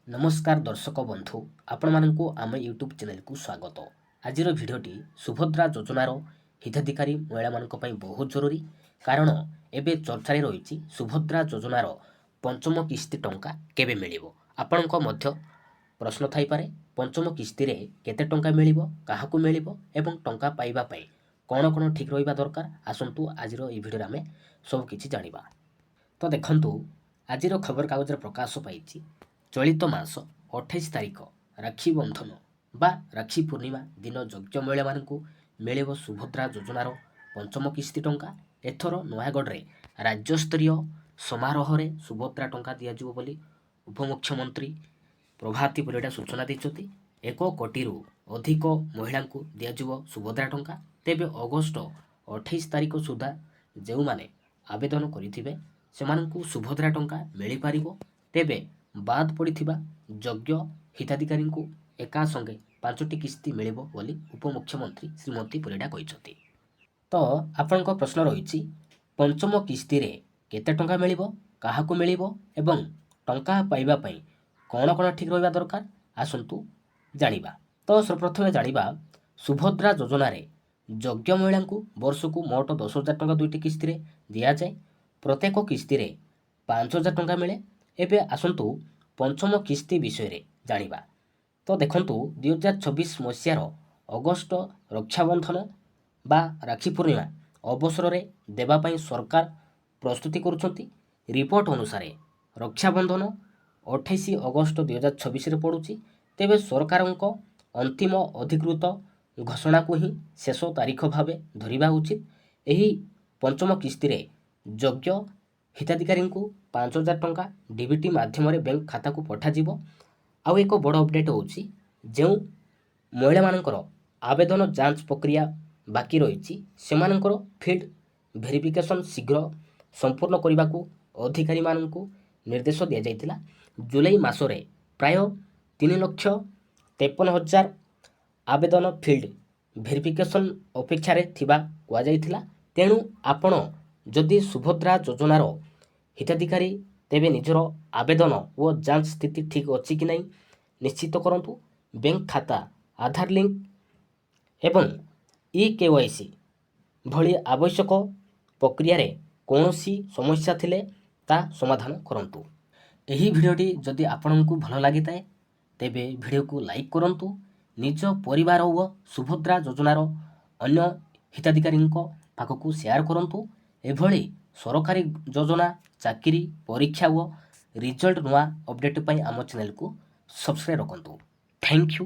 नमस्कार दर्शक बंधु आपण मानकु आम यूट्यूब चैनल को स्वागत। आज भिडटी सुभद्रा योजनार हिताधिकारी महिला मानक पई बहुत जरूरी कारण एबे चर्चा रही सुभद्रा योजनार पंचम किस्ती टंका केबे मिलिबो। आपणक मध्य प्रश्न थाई पारे पंचम किस्ती रे केते टंका मिलिबो, काहाकू मिलिबो एवं टंका पाइबा पई कोन कोन ठीक रहिबा दरकार। आसंतु आजिर ई भिडियो रे आमे सब किछि जानिबा। तो देखंतु आजिर खबर कागज रे प्रकाश पाइछि चलित मास 28 तारिख राक्षी बंधन बा राक्षी पूर्णिमा दिन योग्य महिला मानकु मिलिब सुभद्रा योजनार पंचम किस्ती टंका। एथर नयागढ़ रे राज्य स्तरीय समारोह रे सुभद्रा टंका दियाजिबो बोली उपमुख्यमंत्री प्रभाती परिडा सूचना दैछथि। 1 कोटी अधिक महिला को दियाजिबो सुभद्रा टंका। तेबे अगस्त 28 तारिख सुधा जेउ माने आवेदन करिथिबे सेमानकु सुभद्रा टंका मिली पारिबो। तेबे बाद पड़िथिबा योग्य हिताधिकारी को एका संगे 5टी किस्ती मिलिबो बोली उपमुख्यमंत्री श्रीमती परिडा कहिसथि। तो आपनक प्रश्न रहिछि पंचम किस्ती रे केते टंका मिलिबो, काहाकू मिलिबो एवं टंका पाइबा पई कोन कोन ठीक रहिबा दरकार। आसंतु जानिबा। तो सर्वप्रथमे जानिबा सुभद्रा योजना रे योग्य महिला को वर्ष को मोट 10,000 टंका दुईटी किस्ती रे दिया जाए। प्रत्येक किस्ती रे 5,000 टंका मिले। एबे आसंतु पंचम किस्ती विषय रे जानिबा। तो देखंतु 2026 मसियार अगस्त रक्षाबंधन बा राक्षी पूर्णिमा अवसर रे देबा पई सरकार प्रस्तुति करूछंती। रिपोर्ट अनुसार रक्षाबंधन 28 अगस्त 2026 रे पड़ुची। तेबे सरकारक अंतिम अधिकृत घोषणा को ही शेष तारीख भावे धरिबा उचित। एही पंचम किस्ती रे योग्य हिताधिकारी को 5,000 टंका डीबीटी माध्यम बैंक खाता को पठा जिवो। आउ एक बड़ अपडेट होची जो महिला मानकर आवेदन जांच प्रक्रिया बाकी रही सेमानकर फील्ड वेरिफिकेशन शीघ्र संपूर्ण करने को अधिकारी मानक निर्देश दि जाइतिला। जुलाई मासरे प्राय 3,53,000 आवेदन फील्ड वेरिफिकेशन अपेक्षा रे थिबा कुआ जाइतिला। तेणु आपण जदि सुभद्रा योजनार हिताधिकारी तेबे निजर आवेदन और जांच स्थिति ठीक अच्छी कि नहीं निश्चित करंतु। बैंक खाता, आधार लिंक एवं ई-केवाईसी भली आवश्यक प्रक्रिया रे कौनसी समस्या थिले ता समाधान करंतु। एही भिडियोटी जदि आपनकु भल लागिताए तेबे भिडियो को लाइक करंतु। निज परिवार और सुभद्रा योजनार अन्य हिताधिकारी पाखकु शेयर करंतु। एभली सरकारी योजना, चाकरी, परीक्षा और रिजल्ट नुआ अपडेट पाई आम चैनल को सब्सक्राइब रखंतु। Thank you.